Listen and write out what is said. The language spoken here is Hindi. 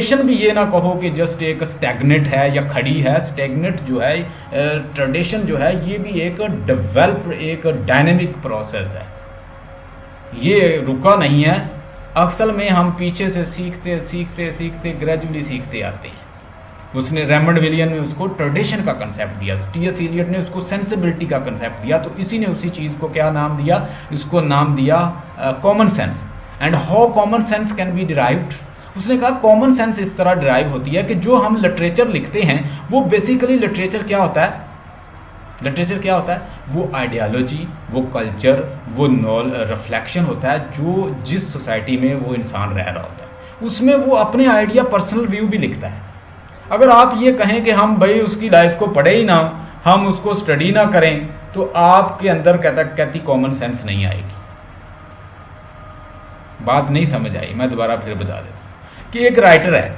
ट्रेडिशन भी ये ना कहो कि जस्ट एक स्टैग्नेट है या खड़ी है। स्टैग्नेट जो है, ट्रेडिशन जो है, ये भी एक डेवलप, एक डायनेमिक प्रोसेस है, ये रुका नहीं है। असल में हम पीछे से सीखते सीखते सीखते ग्रेजुअली सीखते आते हैं। उसने रेमंड विलियम ने उसको ट्रेडिशन का कंसेप्ट दिया, टी.एस. एलियट ने उसको सेंसिबिलिटी का कंसेप्ट दिया, तो इसी ने उसी चीज़ को क्या नाम दिया, इसको नाम दिया common sense. And how common sense can be derived, उसने कहा कॉमन सेंस इस तरह डिराइव होती है कि जो हम लिटरेचर लिखते हैं वो बेसिकली लिटरेचर क्या होता है, लिटरेचर क्या होता है, वो आइडियालॉजी, वो कल्चर, वो रिफ्लेक्शन होता है जो जिस सोसाइटी में वो इंसान रह रहा होता है, उसमें वो अपने आइडिया, पर्सनल व्यू भी लिखता है। अगर आप ये कहें कि हम भाई उसकी लाइफ को पढ़े ही ना, हम उसको स्टडी ना करें, तो आपके अंदर कहती कॉमन सेंस नहीं आएगी। बात नहीं समझ आई, मैं दोबारा फिर बता देता हूँ कि एक राइटर है,